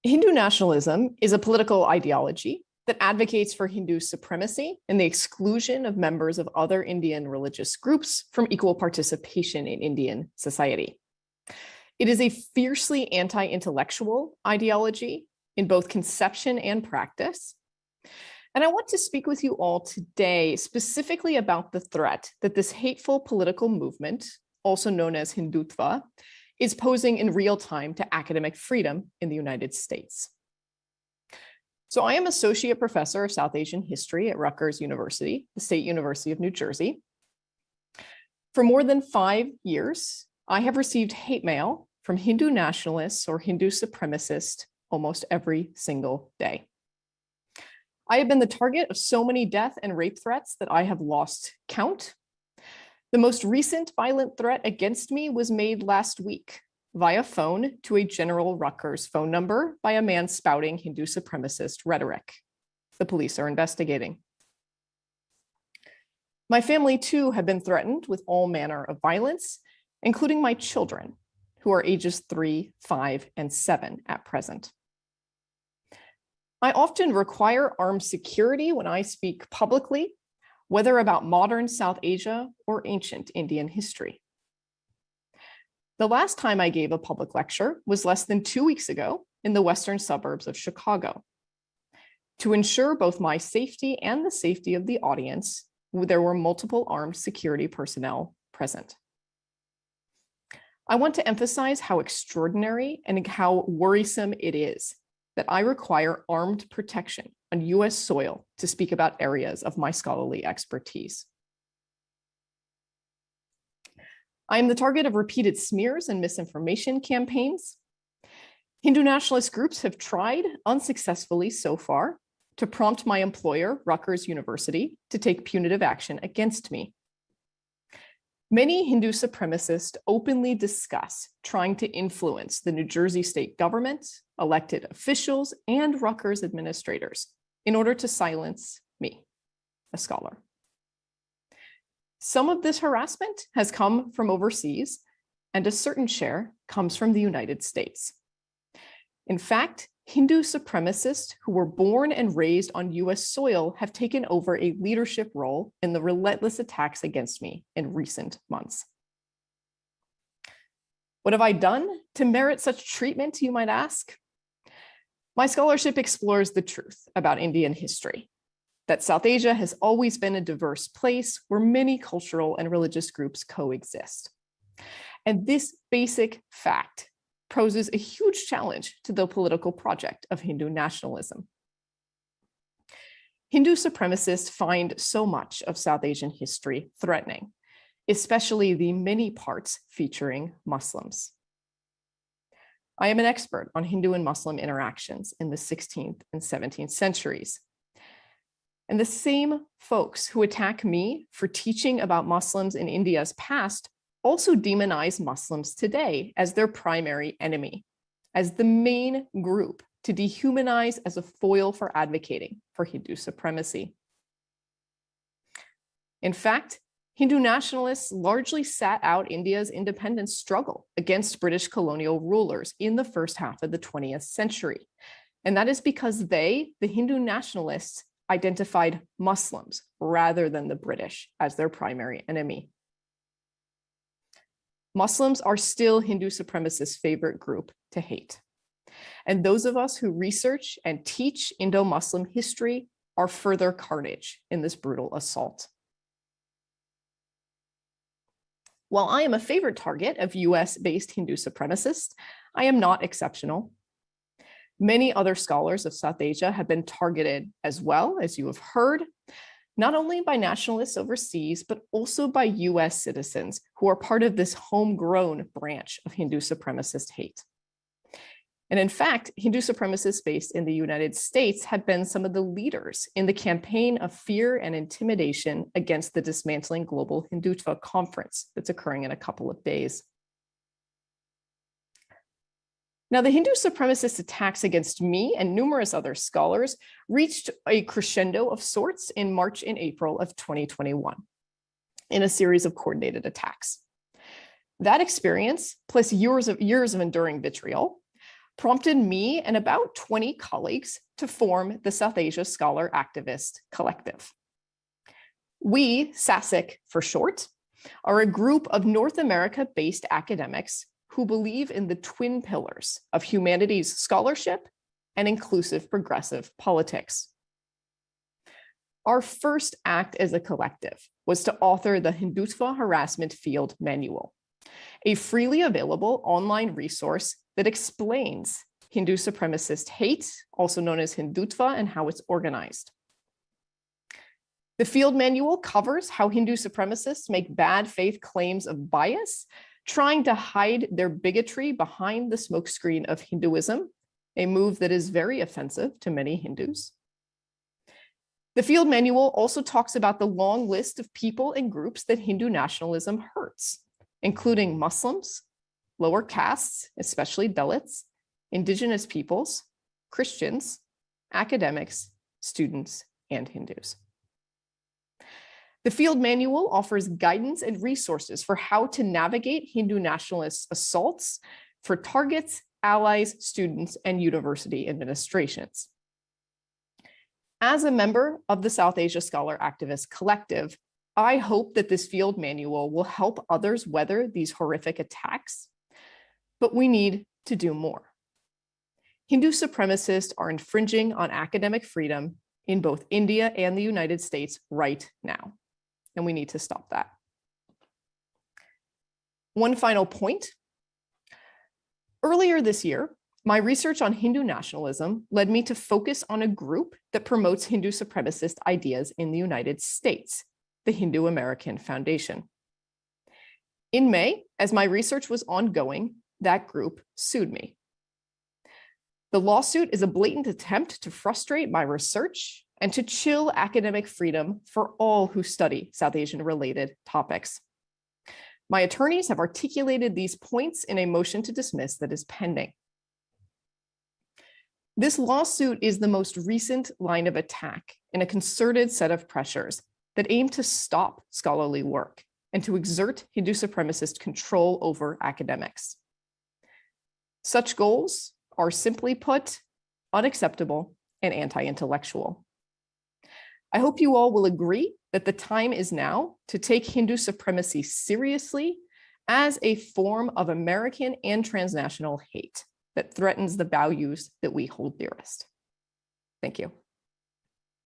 Hindu nationalism is a political ideology that advocates for Hindu supremacy and the exclusion of members of other Indian religious groups from equal participation in Indian society. It is a fiercely anti-intellectual ideology in both conception and practice. And I want to speak with you all today specifically about the threat that this hateful political movement, also known as Hindutva, is posing in real time to academic freedom in the United States. So I am Associate Professor of South Asian History at Rutgers University, the State University of New Jersey. For more than 5 years, I have received hate mail from Hindu nationalists or Hindu supremacists almost every single day. I have been the target of so many death and rape threats that I have lost count. The most recent violent threat against me was made last week via phone to a General Rutgers phone number by a man spouting Hindu supremacist rhetoric. The police are investigating. My family too have been threatened with all manner of violence, including my children, who are ages 3, 5, and 7 at present. I often require armed security when I speak publicly, whether about modern South Asia or ancient Indian history. The last time I gave a public lecture was less than 2 weeks ago in the western suburbs of Chicago. To ensure both my safety and the safety of the audience, there were multiple armed security personnel present. I want to emphasize how extraordinary and how worrisome it is that I require armed protection on US soil to speak about areas of my scholarly expertise. I am the target of repeated smears and misinformation campaigns. Hindu nationalist groups have tried, unsuccessfully so far, to prompt my employer, Rutgers University, to take punitive action against me. Many Hindu supremacists openly discuss trying to influence the New Jersey state government, elected officials, and Rutgers administrators in order to silence me, a scholar. Some of this harassment has come from overseas, and a certain share comes from the United States. In fact, Hindu supremacists who were born and raised on US soil have taken over a leadership role in the relentless attacks against me in recent months. What have I done to merit such treatment, you might ask? My scholarship explores the truth about Indian history, that South Asia has always been a diverse place where many cultural and religious groups coexist. And this basic fact poses a huge challenge to the political project of Hindu nationalism. Hindu supremacists find so much of South Asian history threatening, especially the many parts featuring Muslims. I am an expert on Hindu and Muslim interactions in the 16th and 17th centuries. And the same folks who attack me for teaching about Muslims in India's past also demonize Muslims today as their primary enemy, as the main group to dehumanize as a foil for advocating for Hindu supremacy. In fact, Hindu nationalists largely sat out India's independence struggle against British colonial rulers in the first half of the 20th century. And that is because they, the Hindu nationalists, identified Muslims rather than the British as their primary enemy. Muslims are still Hindu supremacists' favorite group to hate. And those of us who research and teach Indo-Muslim history are further carnage in this brutal assault. While I am a favorite target of US-based Hindu supremacists, I am not exceptional. Many other scholars of South Asia have been targeted as well, as you have heard, not only by nationalists overseas, but also by US citizens who are part of this homegrown branch of Hindu supremacist hate. And in fact, Hindu supremacists based in the United States have been some of the leaders in the campaign of fear and intimidation against the Dismantling Global Hindutva conference that's occurring in a couple of days. Now, the Hindu supremacist attacks against me and numerous other scholars reached a crescendo of sorts in March and April of 2021 in a series of coordinated attacks. That experience, plus years of enduring vitriol, prompted me and about 20 colleagues to form the South Asia Scholar Activist Collective. We, SASIC for short, are a group of North America-based academics who believe in the twin pillars of humanities scholarship and inclusive progressive politics. Our first act as a collective was to author the Hindutva Harassment Field Manual, a freely available online resource that explains Hindu supremacist hate, also known as Hindutva, and how it's organized. The field manual covers how Hindu supremacists make bad faith claims of bias, trying to hide their bigotry behind the smokescreen of Hinduism, a move that is very offensive to many Hindus. The field manual also talks about the long list of people and groups that Hindu nationalism hurts, including Muslims, lower castes, especially Dalits, indigenous peoples, Christians, academics, students, and Hindus. The field manual offers guidance and resources for how to navigate Hindu nationalist assaults for targets, allies, students, and university administrations. As a member of the South Asia Scholar Activist Collective, I hope that this field manual will help others weather these horrific attacks, but we need to do more. Hindu supremacists are infringing on academic freedom in both India and the United States right now, and we need to stop that. One final point. Earlier this year, my research on Hindu nationalism led me to focus on a group that promotes Hindu supremacist ideas in the United States, the Hindu American Foundation. In May, as my research was ongoing, that group sued me. The lawsuit is a blatant attempt to frustrate my research and to chill academic freedom for all who study South Asian-related topics. My attorneys have articulated these points in a motion to dismiss that is pending. This lawsuit is the most recent line of attack in a concerted set of pressures that aim to stop scholarly work and to exert Hindu supremacist control over academics. Such goals are, simply put, unacceptable and anti-intellectual. I hope you all will agree that the time is now to take Hindu supremacy seriously as a form of American and transnational hate that threatens the values that we hold dearest. Thank you.